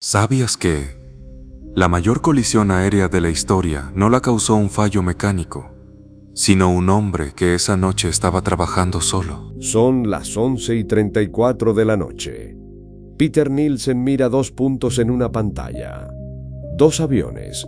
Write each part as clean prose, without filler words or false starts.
¿Sabías que la mayor colisión aérea de la historia no la causó un fallo mecánico, sino un hombre que esa noche estaba trabajando solo? Son las 11:34 de la noche. Peter Nielsen mira dos puntos en una pantalla. Dos aviones,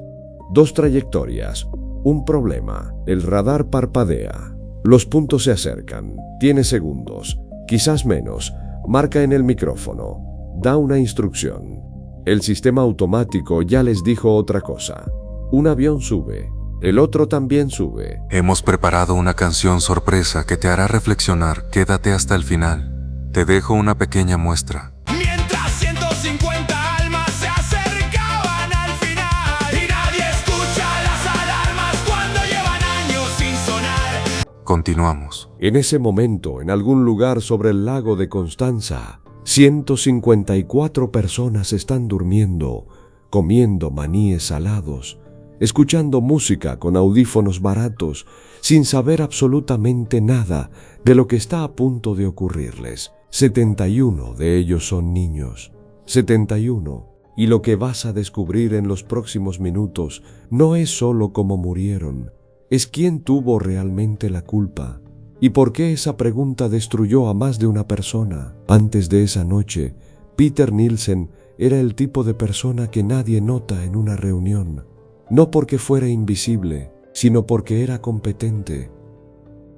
dos trayectorias, un problema. El radar parpadea. Los puntos se acercan. Tiene segundos, quizás menos. Marca en el micrófono. Da una instrucción. El sistema automático ya les dijo otra cosa. Un avión sube. El otro también sube. Hemos preparado una canción sorpresa que te hará reflexionar. Quédate hasta el final. Te dejo una pequeña muestra. Mientras 150 almas se acercaban al final y nadie escucha las alarmas cuando llevan años sin sonar. Continuamos. En ese momento, en algún lugar sobre el lago de Constanza, 154 personas están durmiendo, comiendo maníes salados, escuchando música con audífonos baratos, sin saber absolutamente nada de lo que está a punto de ocurrirles. 71 de ellos son niños. 71. Y lo que vas a descubrir en los próximos minutos no es solo cómo murieron, es quién tuvo realmente la culpa. ¿Y por qué esa pregunta destruyó a más de una persona? Antes de esa noche, Peter Nielsen era el tipo de persona que nadie nota en una reunión. No porque fuera invisible, sino porque era competente.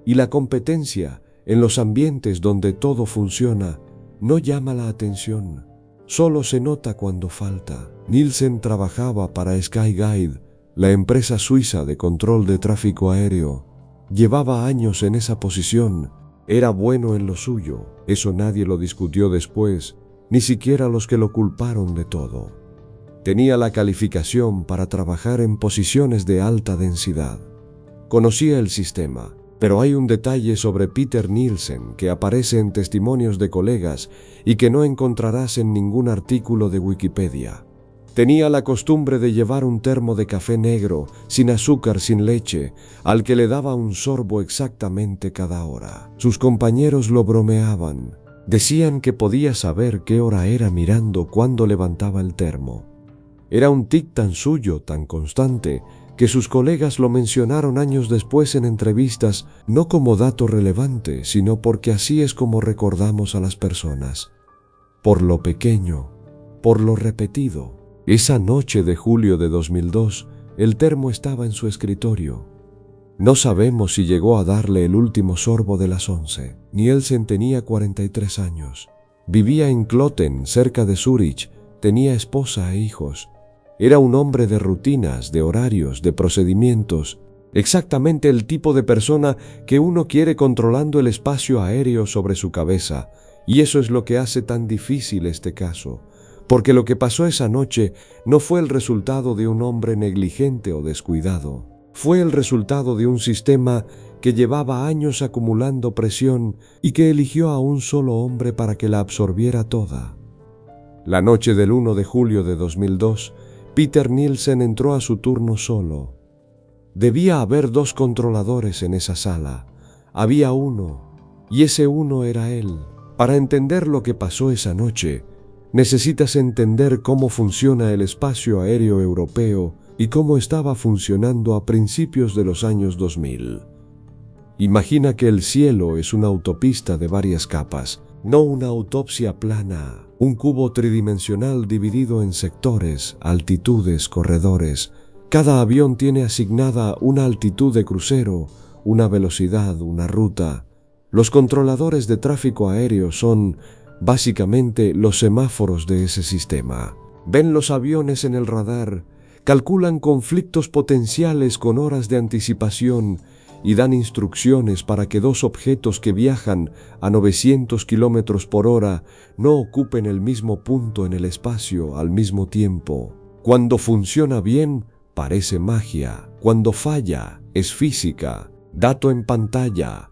Y la competencia, en los ambientes donde todo funciona, no llama la atención. Solo se nota cuando falta. Nielsen trabajaba para Skyguide, la empresa suiza de control de tráfico aéreo. Llevaba años en esa posición. Era bueno en lo suyo. Eso nadie lo discutió después, ni siquiera los que lo culparon de todo. Tenía la calificación para trabajar en posiciones de alta densidad. Conocía el sistema, pero hay un detalle sobre Peter Nielsen que aparece en testimonios de colegas y que no encontrarás en ningún artículo de Wikipedia. Tenía la costumbre de llevar un termo de café negro, sin azúcar, sin leche, al que le daba un sorbo exactamente cada hora. Sus compañeros lo bromeaban. Decían que podía saber qué hora era mirando cuando levantaba el termo. Era un tic tan suyo, tan constante, que sus colegas lo mencionaron años después en entrevistas, no como dato relevante, sino porque así es como recordamos a las personas. Por lo pequeño, por lo repetido. Esa noche de julio de 2002, el termo estaba en su escritorio. No sabemos si llegó a darle el último sorbo de las 11. Nielsen tenía 43 años. Vivía en Kloten, cerca de Zúrich. Tenía esposa e hijos. Era un hombre de rutinas, de horarios, de procedimientos. Exactamente el tipo de persona que uno quiere controlando el espacio aéreo sobre su cabeza. Y eso es lo que hace tan difícil este caso. Porque lo que pasó esa noche no fue el resultado de un hombre negligente o descuidado. Fue el resultado de un sistema que llevaba años acumulando presión y que eligió a un solo hombre para que la absorbiera toda. La noche del 1 de julio de 2002, Peter Nielsen entró a su turno solo. Debía haber dos controladores en esa sala. Había uno, y ese uno era él. Para entender lo que pasó esa noche, necesitas entender cómo funciona el espacio aéreo europeo y cómo estaba funcionando a principios de los años 2000. Imagina que el cielo es una autopista de varias capas, no una autopsia plana, un cubo tridimensional dividido en sectores, altitudes, corredores. Cada avión tiene asignada una altitud de crucero, una velocidad, una ruta. Los controladores de tráfico aéreo son básicamente los semáforos de ese sistema. Ven los aviones en el radar, calculan conflictos potenciales con horas de anticipación y dan instrucciones para que dos objetos que viajan a 900 kilómetros por hora no ocupen el mismo punto en el espacio al mismo tiempo. Cuando funciona bien, parece magia. Cuando falla, es física. Dato en pantalla.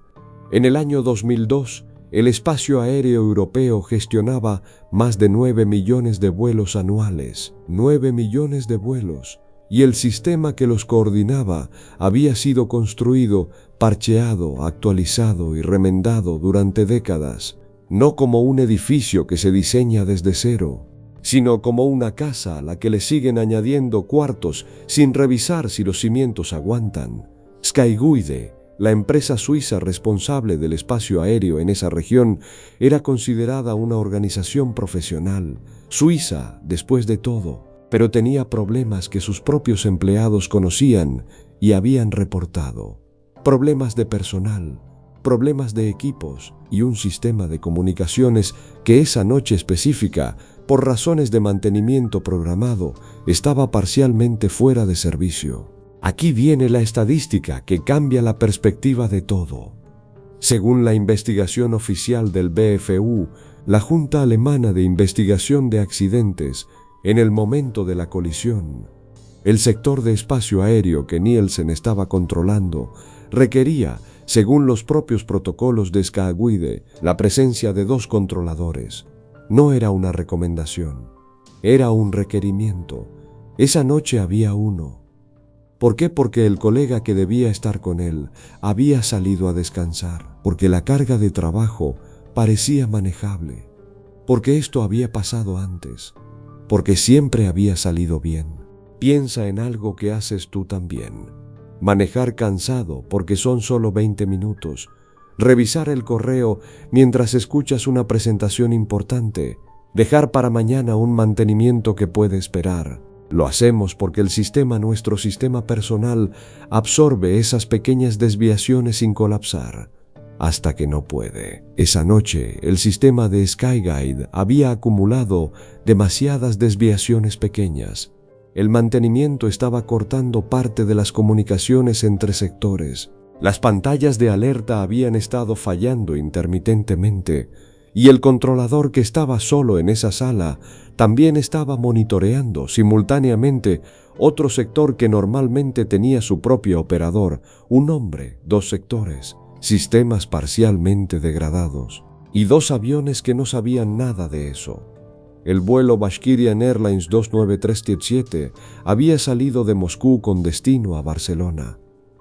En el año 2002, el espacio aéreo europeo gestionaba más de 9 millones de vuelos anuales. 9 millones de vuelos. Y el sistema que los coordinaba había sido construido, parcheado, actualizado y remendado durante décadas. No como un edificio que se diseña desde cero. sino como una casa a la que le siguen añadiendo cuartos sin revisar si los cimientos aguantan. Skyguide, la empresa suiza responsable del espacio aéreo en esa región, era considerada una organización profesional, suiza después de todo, pero tenía problemas que sus propios empleados conocían y habían reportado. Problemas de personal, problemas de equipos y un sistema de comunicaciones que esa noche específica, por razones de mantenimiento programado, estaba parcialmente fuera de servicio. Aquí viene la estadística que cambia la perspectiva de todo. Según la investigación oficial del BFU, la Junta Alemana de Investigación de Accidentes, en el momento de la colisión, el sector de espacio aéreo que Nielsen estaba controlando requería, según los propios protocolos de Skyguide, la presencia de 2 controladores. No era una recomendación, era un requerimiento. Esa noche había uno. ¿Por qué? Porque el colega que debía estar con él había salido a descansar, porque la carga de trabajo parecía manejable, porque esto había pasado antes, porque siempre había salido bien. Piensa en algo que haces tú también. Manejar cansado porque son solo 20 minutos, revisar el correo mientras escuchas una presentación importante, dejar para mañana un mantenimiento que puede esperar. Lo hacemos porque nuestro sistema personal, absorbe esas pequeñas desviaciones sin colapsar, hasta que no puede. Esa noche, el sistema de Skyguide había acumulado demasiadas desviaciones pequeñas. El mantenimiento estaba cortando parte de las comunicaciones entre sectores. Las pantallas de alerta habían estado fallando intermitentemente, y el controlador que estaba solo en esa sala también estaba monitoreando simultáneamente otro sector que normalmente tenía su propio operador, un hombre, 2 sectores, sistemas parcialmente degradados, y 2 aviones que no sabían nada de eso. El vuelo Bashkirian Airlines 29377 había salido de Moscú con destino a Barcelona.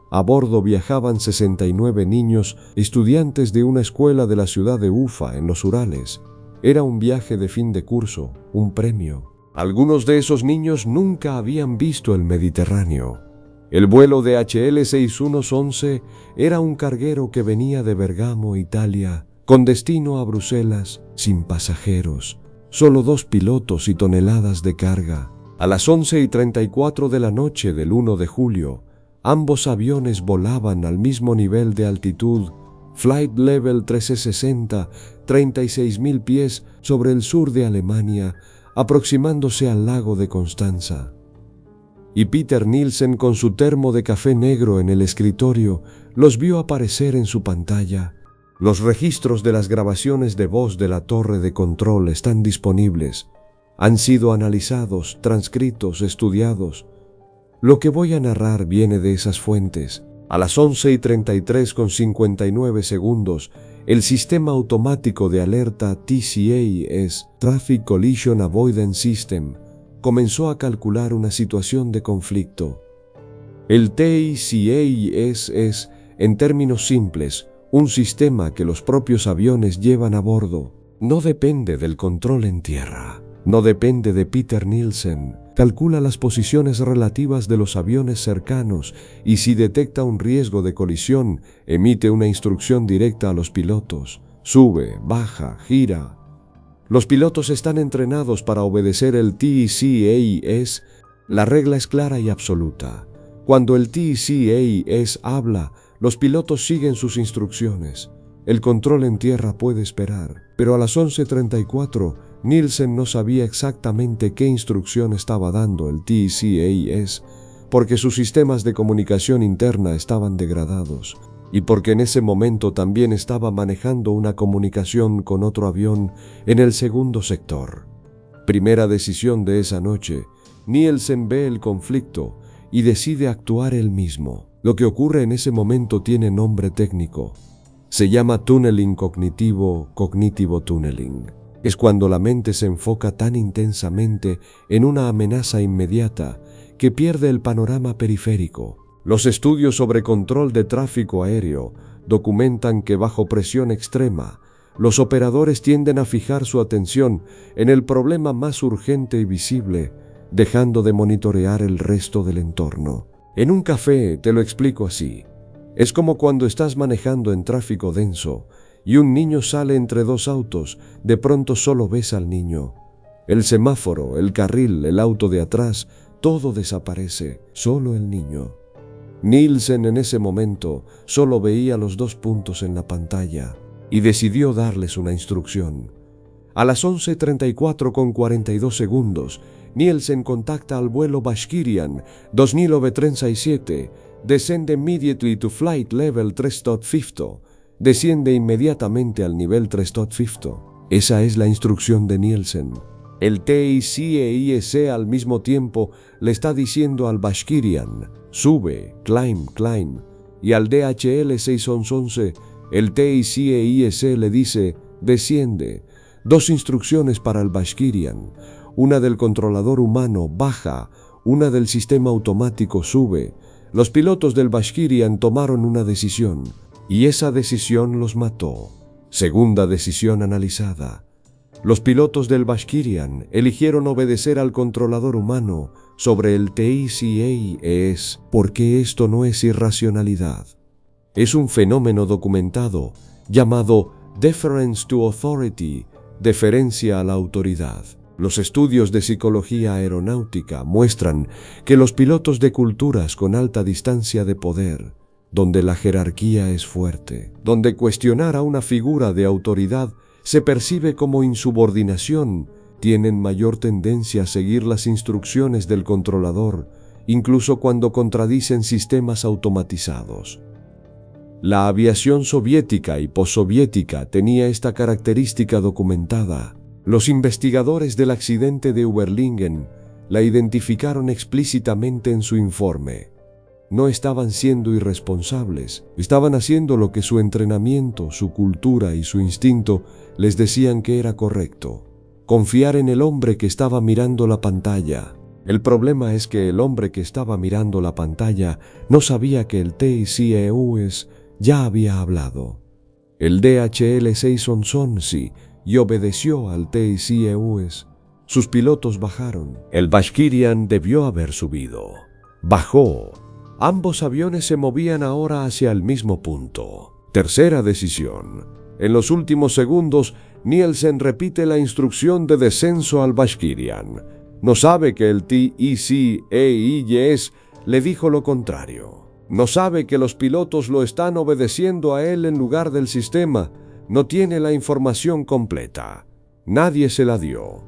A bordo viajaban 69 niños, estudiantes de una escuela de la ciudad de Ufa, en los Urales. Era un viaje de fin de curso, un premio. Algunos de esos niños nunca habían visto el Mediterráneo. El vuelo de HL 6111 era un carguero que venía de Bergamo, Italia, con destino a Bruselas, sin pasajeros, solo 2 pilotos y toneladas de carga. A las 11:34 de la noche del 1 de julio, ambos aviones volaban al mismo nivel de altitud, Flight Level 1360, 36.000 pies sobre el sur de Alemania, aproximándose al lago de Constanza. Y Peter Nielsen, con su termo de café negro en el escritorio, los vio aparecer en su pantalla. Los registros de las grabaciones de voz de la torre de control están disponibles. Han sido analizados, transcritos, estudiados. Lo que voy a narrar viene de esas fuentes. A las 11:33:59, el sistema automático de alerta TCAS, Traffic Collision Avoidance System, comenzó a calcular una situación de conflicto. El TCAS es, en términos simples, un sistema que los propios aviones llevan a bordo. No depende del control en tierra. No depende de Peter Nielsen. Calcula las posiciones relativas de los aviones cercanos y si detecta un riesgo de colisión, emite una instrucción directa a los pilotos. Sube, baja, gira. Los pilotos están entrenados para obedecer el TCAS. La regla es clara y absoluta. Cuando el TCAS habla, los pilotos siguen sus instrucciones. El control en tierra puede esperar, pero a las 11:34, Nielsen no sabía exactamente qué instrucción estaba dando el TCAS, porque sus sistemas de comunicación interna estaban degradados, y porque en ese momento también estaba manejando una comunicación con otro avión en el segundo sector. Primera decisión de esa noche, Nielsen ve el conflicto y decide actuar él mismo. Lo que ocurre en ese momento tiene nombre técnico. Se llama tunneling cognitivo, cognitive tunneling. Es cuando la mente se enfoca tan intensamente en una amenaza inmediata que pierde el panorama periférico. Los estudios sobre control de tráfico aéreo documentan que bajo presión extrema, Los operadores tienden a fijar su atención en el problema más urgente y visible, dejando de monitorear el resto del entorno. En un café te lo explico así. Es como cuando estás manejando en tráfico denso y un niño sale entre dos autos, de pronto solo ves al niño. El semáforo, el carril, el auto de atrás, todo desaparece, solo el niño. Nielsen en ese momento solo veía los dos puntos en la pantalla y decidió darles una instrucción. A las 11:34 con 42 segundos, Nielsen contacta al vuelo Bashkirian 2937, descende immediately to flight level 3.50, desciende inmediatamente al nivel 3.50. Esa es la instrucción de Nielsen. El TIC al mismo tiempo le está diciendo al Bashkirian, sube, climb, y al DHL 611, el TIC le dice, desciende. Dos instrucciones para el Bashkirian, una del controlador humano, baja, una del sistema automático, sube. Los pilotos del Bashkirian tomaron una decisión, y esa decisión los mató. Segunda decisión analizada. Los pilotos del Bashkirian eligieron obedecer al controlador humano sobre el TIC porque esto no es irracionalidad. Es un fenómeno documentado llamado deference to authority, deferencia a la autoridad. Los estudios de psicología aeronáutica muestran que los pilotos de culturas con alta distancia de poder, donde la jerarquía es fuerte, donde cuestionar a una figura de autoridad se percibe como insubordinación, tienen mayor tendencia a seguir las instrucciones del controlador, incluso cuando contradicen sistemas automatizados. La aviación soviética y postsoviética tenía esta característica documentada. Los investigadores del accidente de Überlingen la identificaron explícitamente en su informe. No estaban siendo irresponsables, estaban haciendo lo que su entrenamiento, su cultura y su instinto les decían que era correcto. Confiar en el hombre que estaba mirando la pantalla. El problema es que el hombre que estaba mirando la pantalla no sabía que el TIC ya había hablado. El DHL 611 sí, y obedeció al TIC. Sus pilotos bajaron. El Bashkirian debió haber subido. Bajó. Ambos aviones se movían ahora hacia el mismo punto. Tercera decisión. En los últimos segundos, Nielsen repite la instrucción de descenso al Bashkirian. No sabe que el TIC le dijo lo contrario. No sabe que los pilotos lo están obedeciendo a él en lugar del sistema. No tiene la información completa. Nadie se la dio.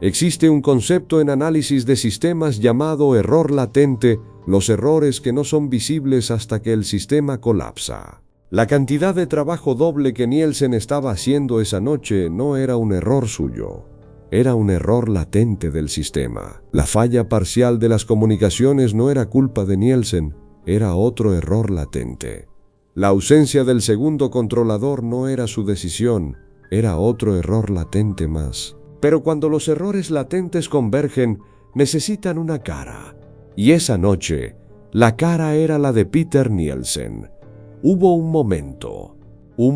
Existe un concepto en análisis de sistemas llamado error latente, los errores que no son visibles hasta que el sistema colapsa. La cantidad de trabajo doble que Nielsen estaba haciendo esa noche no era un error suyo. Era un error latente del sistema. La falla parcial de las comunicaciones no era culpa de Nielsen, era otro error latente. La ausencia del segundo controlador no era su decisión, era otro error latente más. Pero cuando los errores latentes convergen, necesitan una cara. Y esa noche, la cara era la de Peter Nielsen. Hubo un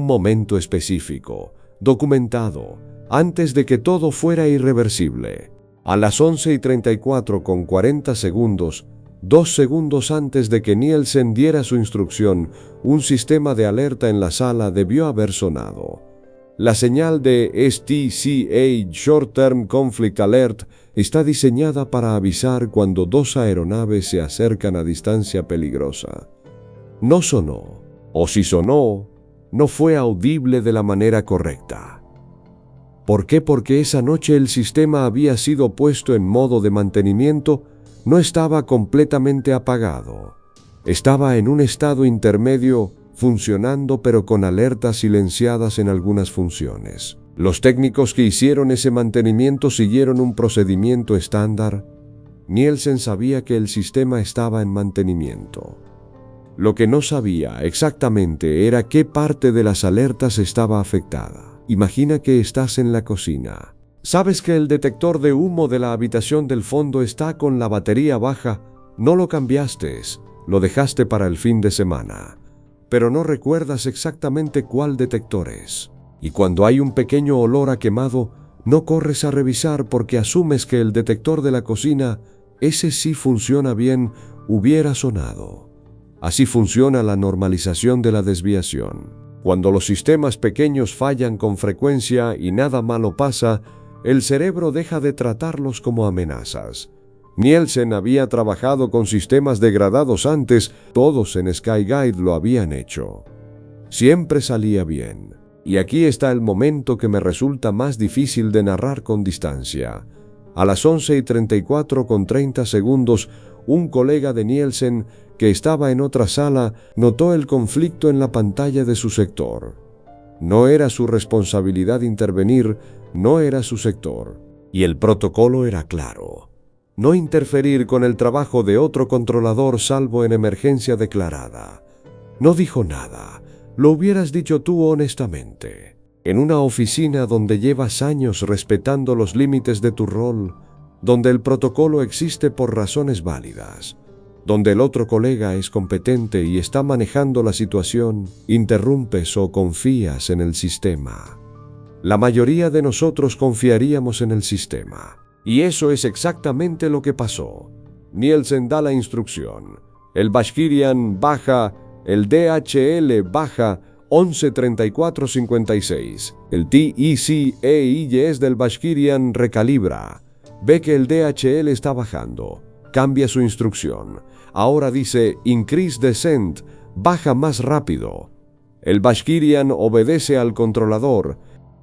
momento específico, documentado, antes de que todo fuera irreversible. A las 11:34 con 40 segundos, 2 segundos antes de que Nielsen diera su instrucción, un sistema de alerta en la sala debió haber sonado. La señal de STCA Short Term Conflict Alert está diseñada para avisar cuando dos aeronaves se acercan a distancia peligrosa. No sonó, o si sonó, no fue audible de la manera correcta. ¿Por qué? Porque esa noche el sistema había sido puesto en modo de mantenimiento, no estaba completamente apagado. Estaba en un estado intermedio, funcionando pero con alertas silenciadas en algunas funciones. Los técnicos que hicieron ese mantenimiento siguieron un procedimiento estándar. Nielsen sabía que el sistema estaba en mantenimiento. Lo que no sabía exactamente era qué parte de las alertas estaba afectada. Imagina que estás en la cocina. Sabes que el detector de humo de la habitación del fondo está con la batería baja, no lo cambiaste, lo dejaste para el fin de semana, pero no recuerdas exactamente cuál detector es. Y cuando hay un pequeño olor a quemado, no corres a revisar porque asumes que el detector de la cocina, ese sí funciona bien, hubiera sonado. Así funciona la normalización de la desviación. Cuando los sistemas pequeños fallan con frecuencia y nada malo pasa, el cerebro deja de tratarlos como amenazas. Nielsen había trabajado con sistemas degradados antes, todos en Sky Guide lo habían hecho. Siempre salía bien. Y aquí está el momento que me resulta más difícil de narrar con distancia. A las 11:34 con 30 segundos, un colega de Nielsen, que estaba en otra sala, notó el conflicto en la pantalla de su sector. No era su responsabilidad intervenir, no era su sector. Y el protocolo era claro. No interferir con el trabajo de otro controlador salvo en emergencia declarada. No dijo nada. Lo hubieras dicho tú honestamente. En una oficina donde llevas años respetando los límites de tu rol, donde el protocolo existe por razones válidas, donde el otro colega es competente y está manejando la situación, interrumpes o confías en el sistema. La mayoría de nosotros confiaríamos en el sistema. Y eso es exactamente lo que pasó. Nielsen da la instrucción. El Bashkirian baja, el DHL baja 11:34:56. El TEC-EIS del Bashkirian recalibra. Ve que el DHL está bajando. Cambia su instrucción. Ahora dice Increase Descent, baja más rápido. El Bashkirian obedece al controlador.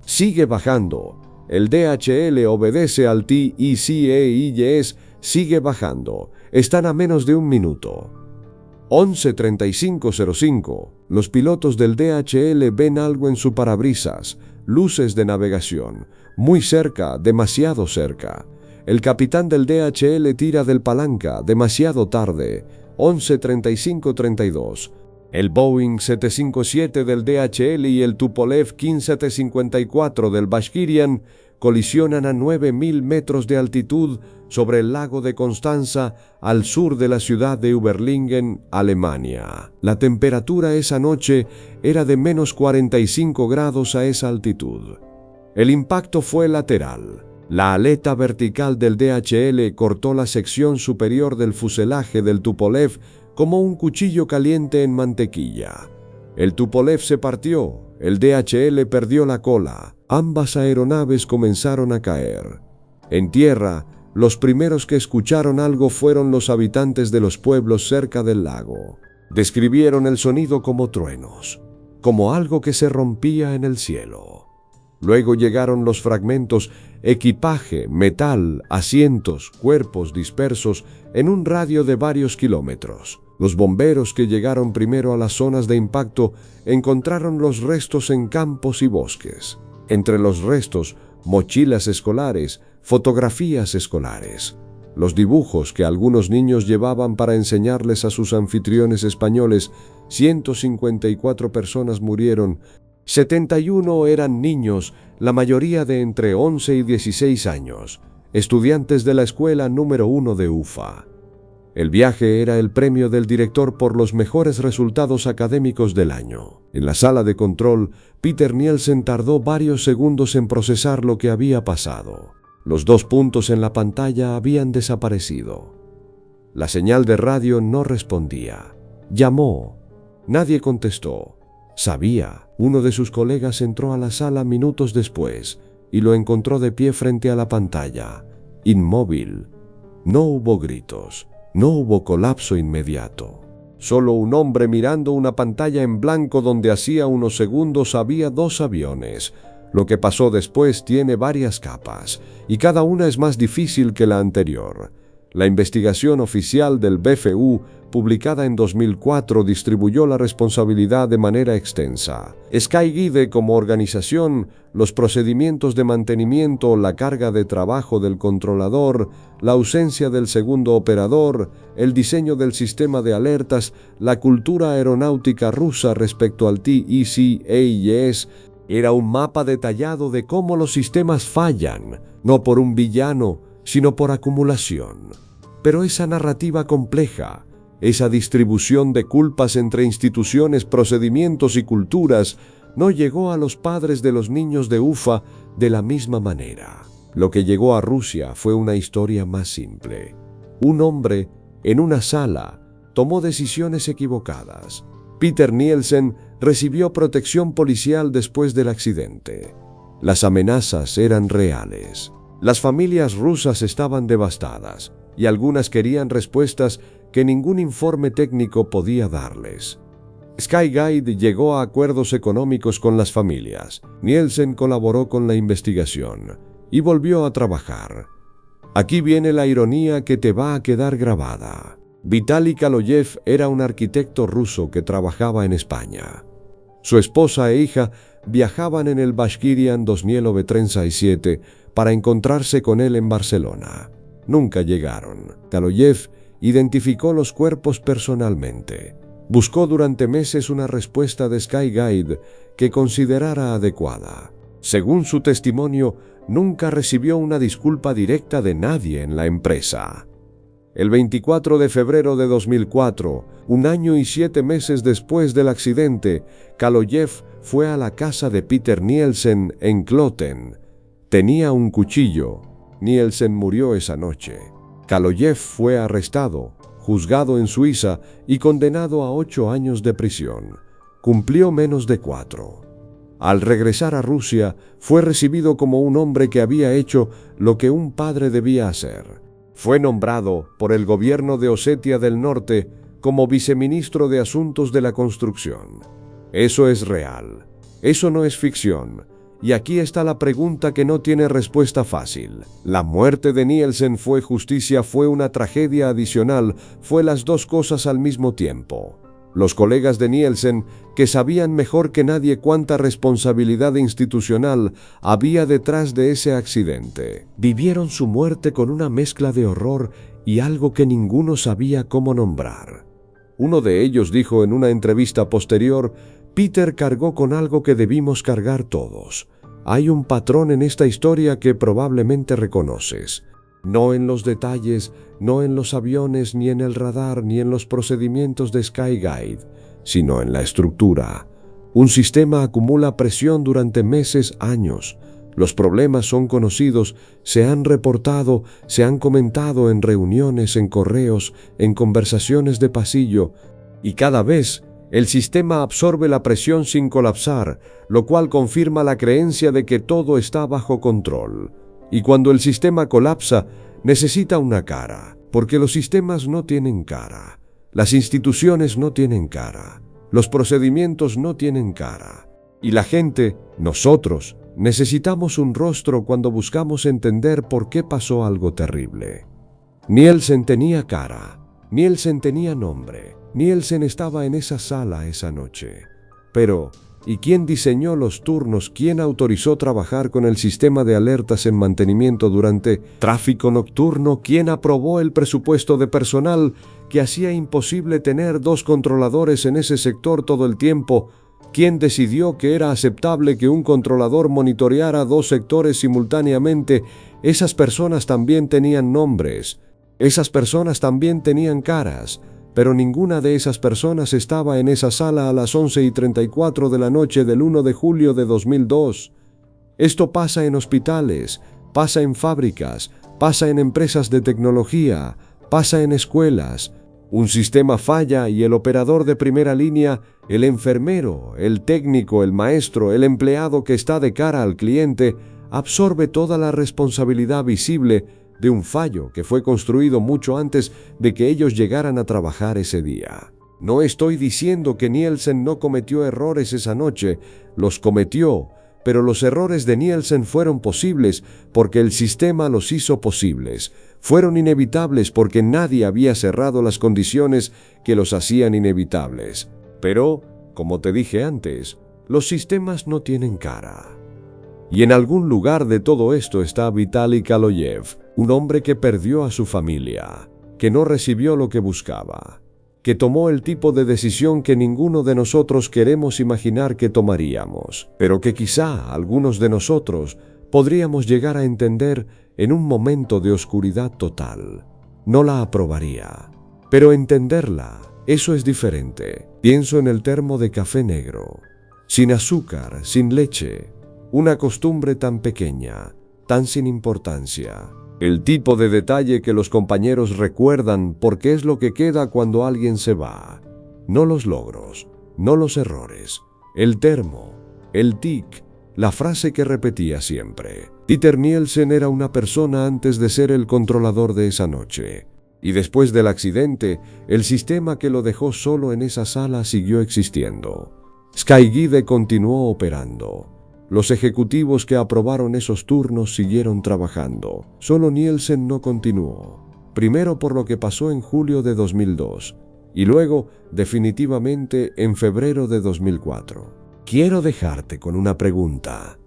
Sigue bajando. El DHL obedece al TEC-EIS, sigue bajando. Están a menos de un minuto. 11:35:05. Los pilotos del DHL ven algo en su parabrisas, luces de navegación, muy cerca, demasiado cerca. El capitán del DHL tira del palanca, demasiado tarde. 11:35:32. El Boeing 757 del DHL y el Tupolev 1754 del Bashkirian colisionan a 9.000 metros de altitud sobre el lago de Constanza, al sur de la ciudad de Überlingen, Alemania. La temperatura esa noche era de menos 45 grados a esa altitud. El impacto fue lateral. La aleta vertical del DHL cortó la sección superior del fuselaje del Tupolev como un cuchillo caliente en mantequilla. El Tupolev se partió, el DHL perdió la cola. Ambas aeronaves comenzaron a caer. En tierra, los primeros que escucharon algo fueron los habitantes de los pueblos cerca del lago. Describieron el sonido como truenos, como algo que se rompía en el cielo. Luego llegaron los fragmentos, equipaje, metal, asientos, cuerpos dispersos en un radio de varios kilómetros. Los bomberos que llegaron primero a las zonas de impacto encontraron los restos en campos y bosques. Entre los restos, mochilas escolares, fotografías escolares. Los dibujos que algunos niños llevaban para enseñarles a sus anfitriones españoles. 154 personas murieron. 71 eran niños, la mayoría de entre 11 y 16 años, estudiantes de la escuela número 1 de UFA. El viaje era el premio del director por los mejores resultados académicos del año. En la sala de control, Peter Nielsen tardó varios segundos en procesar lo que había pasado. Los 2 puntos en la pantalla habían desaparecido. La señal de radio no respondía. Llamó. Nadie contestó. Sabía. Uno de sus colegas entró a la sala minutos después y lo encontró de pie frente a la pantalla, inmóvil. No hubo gritos. No hubo colapso inmediato. Solo un hombre mirando una pantalla en blanco donde hacía unos segundos había 2 aviones. Lo que pasó después tiene varias capas, y cada una es más difícil que la anterior. La investigación oficial del BFU, publicada en 2004, distribuyó la responsabilidad de manera extensa. Skyguide como organización, los procedimientos de mantenimiento, la carga de trabajo del controlador, la ausencia del segundo operador, el diseño del sistema de alertas, la cultura aeronáutica rusa respecto al TEC-EIS, era un mapa detallado de cómo los sistemas fallan, no por un villano, sino por acumulación. Pero esa narrativa compleja, esa distribución de culpas entre instituciones, procedimientos y culturas, no llegó a los padres de los niños de Ufa de la misma manera. Lo que llegó a Rusia fue una historia más simple. Un hombre, en una sala, tomó decisiones equivocadas. Peter Nielsen recibió protección policial después del accidente. Las amenazas eran reales. Las familias rusas estaban devastadas y algunas querían respuestas que ningún informe técnico podía darles. Skyguide llegó a acuerdos económicos con las familias. Nielsen colaboró con la investigación y volvió a trabajar. Aquí viene la ironía que te va a quedar grabada. Vitaly Kaloyev era un arquitecto ruso que trabajaba en España. Su esposa e hija viajaban en el Bashkirian 2037 para encontrarse con él en Barcelona. Nunca llegaron. Kaloyev identificó los cuerpos personalmente. Buscó durante meses una respuesta de Skyguide que considerara adecuada. Según su testimonio, nunca recibió una disculpa directa de nadie en la empresa. El 24 de febrero de 2004, 1 año y 7 meses después del accidente, Kaloyev fue a la casa de Peter Nielsen en Kloten. Tenía un cuchillo. Nielsen murió esa noche. Kaloyev fue arrestado, juzgado en Suiza y condenado a 8 años de prisión. Cumplió menos de 4. Al regresar a Rusia, fue recibido como un hombre que había hecho lo que un padre debía hacer. Fue nombrado por el gobierno de Osetia del Norte como viceministro de Asuntos de la Construcción. Eso es real. Eso no es ficción. Y aquí está la pregunta que no tiene respuesta fácil. ¿La muerte de Nielsen fue justicia, fue una tragedia adicional, fue las dos cosas al mismo tiempo? Los colegas de Nielsen, que sabían mejor que nadie cuánta responsabilidad institucional había detrás de ese accidente, vivieron su muerte con una mezcla de horror y algo que ninguno sabía cómo nombrar. Uno de ellos dijo en una entrevista posterior: Peter cargó con algo que debimos cargar todos. Hay un patrón en esta historia que probablemente reconoces. No en los detalles, no en los aviones, ni en el radar, ni en los procedimientos de Skyguide, sino en la estructura. Un sistema acumula presión durante meses, años. Los problemas son conocidos, se han reportado, se han comentado en reuniones, en correos, en conversaciones de pasillo, y cada vez el sistema absorbe la presión sin colapsar, lo cual confirma la creencia de que todo está bajo control. Y cuando el sistema colapsa, necesita una cara, porque los sistemas no tienen cara, las instituciones no tienen cara, los procedimientos no tienen cara. Y la gente, nosotros, necesitamos un rostro cuando buscamos entender por qué pasó algo terrible. Nielsen tenía cara, Nielsen tenía nombre, Nielsen estaba en esa sala esa noche. Pero, ¿y quién diseñó los turnos? ¿Quién autorizó trabajar con el sistema de alertas en mantenimiento durante tráfico nocturno? ¿Quién aprobó el presupuesto de personal que hacía imposible tener 2 controladores en ese sector todo el tiempo? ¿Quién decidió que era aceptable que un controlador monitoreara 2 sectores simultáneamente? Esas personas también tenían nombres. Esas personas también tenían caras. Pero ninguna de esas personas estaba en esa sala a las 11:34 de la noche del 1 de julio de 2002. Esto pasa en hospitales, pasa en fábricas, pasa en empresas de tecnología, pasa en escuelas. Un sistema falla y el operador de primera línea, el enfermero, el técnico, el maestro, el empleado que está de cara al cliente, absorbe toda la responsabilidad visible de un fallo que fue construido mucho antes de que ellos llegaran a trabajar ese día. No estoy diciendo que Nielsen no cometió errores esa noche, los cometió, pero los errores de Nielsen fueron posibles porque el sistema los hizo posibles. Fueron inevitables porque nadie había cerrado las condiciones que los hacían inevitables. Pero, como te dije antes, los sistemas no tienen cara. Y en algún lugar de todo esto está Vitaly Kaloyev, un hombre que perdió a su familia, que no recibió lo que buscaba, que tomó el tipo de decisión que ninguno de nosotros queremos imaginar que tomaríamos, pero que quizá algunos de nosotros podríamos llegar a entender en un momento de oscuridad total. No la aprobaría, pero entenderla, eso es diferente. Pienso en el termo de café negro. sin azúcar, sin leche. Una costumbre tan pequeña, tan sin importancia. El tipo de detalle que los compañeros recuerdan porque es lo que queda cuando alguien se va. No los logros, no los errores. El termo, el tic, la frase que repetía siempre. Dieter Nielsen era una persona antes de ser el controlador de esa noche. Y después del accidente, el sistema que lo dejó solo en esa sala siguió existiendo. Skyguide continuó operando. Los ejecutivos que aprobaron esos turnos siguieron trabajando. Solo Nielsen no continuó. Primero por lo que pasó en julio de 2002 y luego, definitivamente, en febrero de 2004. Quiero dejarte con una pregunta.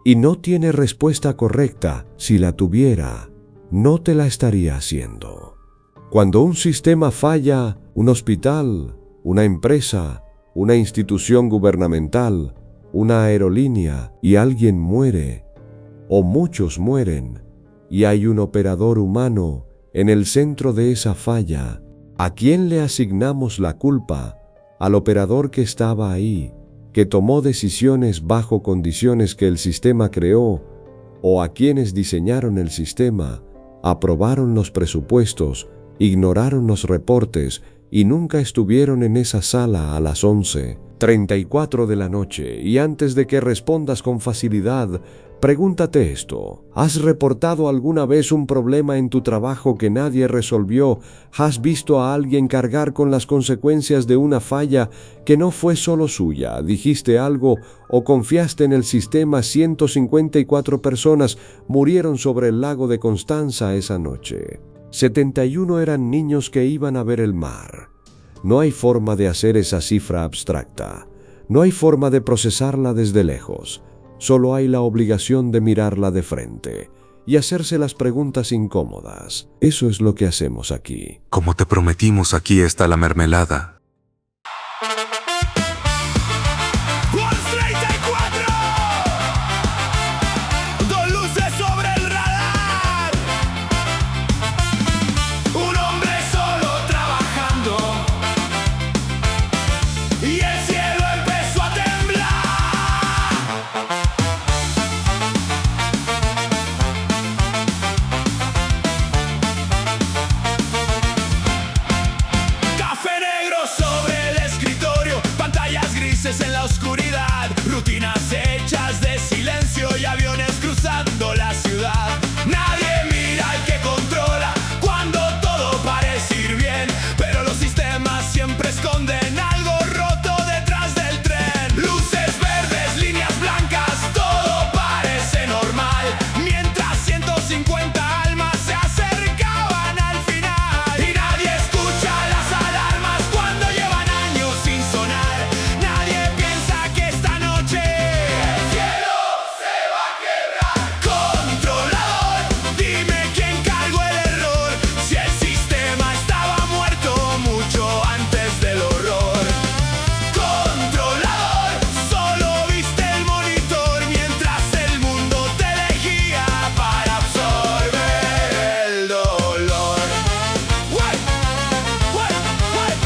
Y no tiene respuesta correcta. Si la tuviera, no te la estaría haciendo. Cuando un sistema falla, un hospital, una empresa, una institución gubernamental, una aerolínea, y alguien muere, o muchos mueren, y hay un operador humano en el centro de esa falla, ¿a quién le asignamos la culpa? ¿Al operador que estaba ahí, que tomó decisiones bajo condiciones que el sistema creó, o a quienes diseñaron el sistema, aprobaron los presupuestos, ignoraron los reportes y nunca estuvieron en esa sala a las 11:34 de la noche? Y antes de que respondas con facilidad, pregúntate esto. ¿Has reportado alguna vez un problema en tu trabajo que nadie resolvió? ¿Has visto a alguien cargar con las consecuencias de una falla que no fue solo suya? ¿Dijiste algo o confiaste en el sistema? 154 personas murieron sobre el lago de Constanza esa noche. 71 eran niños que iban a ver el mar. No hay forma de hacer esa cifra abstracta. No hay forma de procesarla desde lejos. Solo hay la obligación de mirarla de frente y hacerse las preguntas incómodas. Eso es lo que hacemos aquí. Como te prometimos, aquí está la mermelada. Wall 34. Dos luces sobre el radar. Un hombre solo trabajando. Y el cielo empezó a temblar. Café negro sobre el escritorio, pantallas grises en la oscuridad, rutinas hechas de silencio y aviones cruzando la ciudad. Nadie mira al que controla cuando todo parece ir bien, pero los sistemas siempre esconden algo roto detrás del tren. Luces verdes, líneas blancas, todo parece normal, mientras 150 almas se acercaban al final. Y nadie escucha las alarmas cuando llevan años sin sonar. Nadie piensa que esta noche el cielo se va a quebrar. Controlador, dime quién cargó el error, si el sistema estaba muerto mucho antes del horror. Controlador, solo viste el monitor mientras el mundo te elegía para absorber el dolor. What? What? What?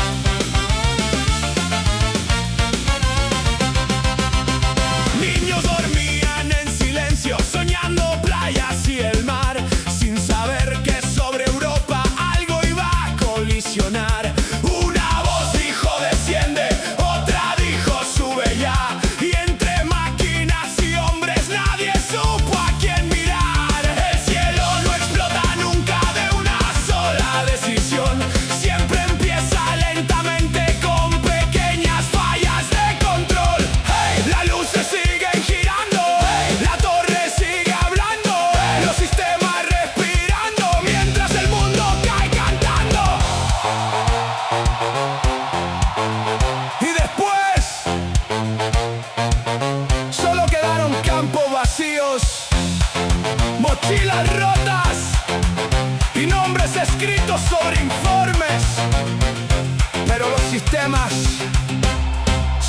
Niños dormían en silencio, soñando playas y el mar, sin saber que sobre Europa algo iba a colisionar. Una voz dijo desciende, otra dijo sube ya, y entre máquinas y hombres nadie supo a quién mirar. El cielo no explota nunca de una sola decisión, siempre empieza lentamente con pequeñas fallas de control. Hey, las luces siguen girando, hey, la torre sigue hablando, hey, los sistemas respirando mientras el mundo cae cantando. Y después solo quedaron campos vacíos, mochilas rotas y nombres escritos sobre informes, pero los sistemas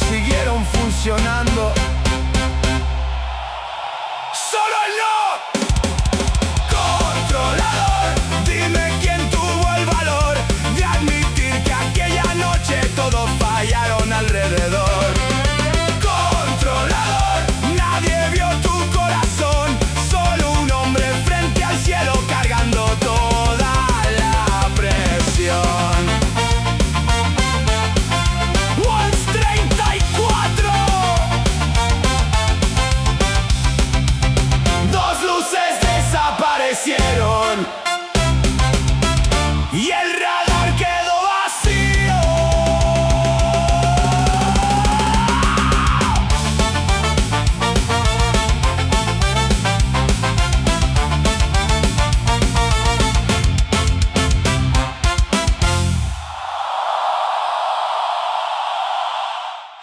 siguieron funcionando. Solo el no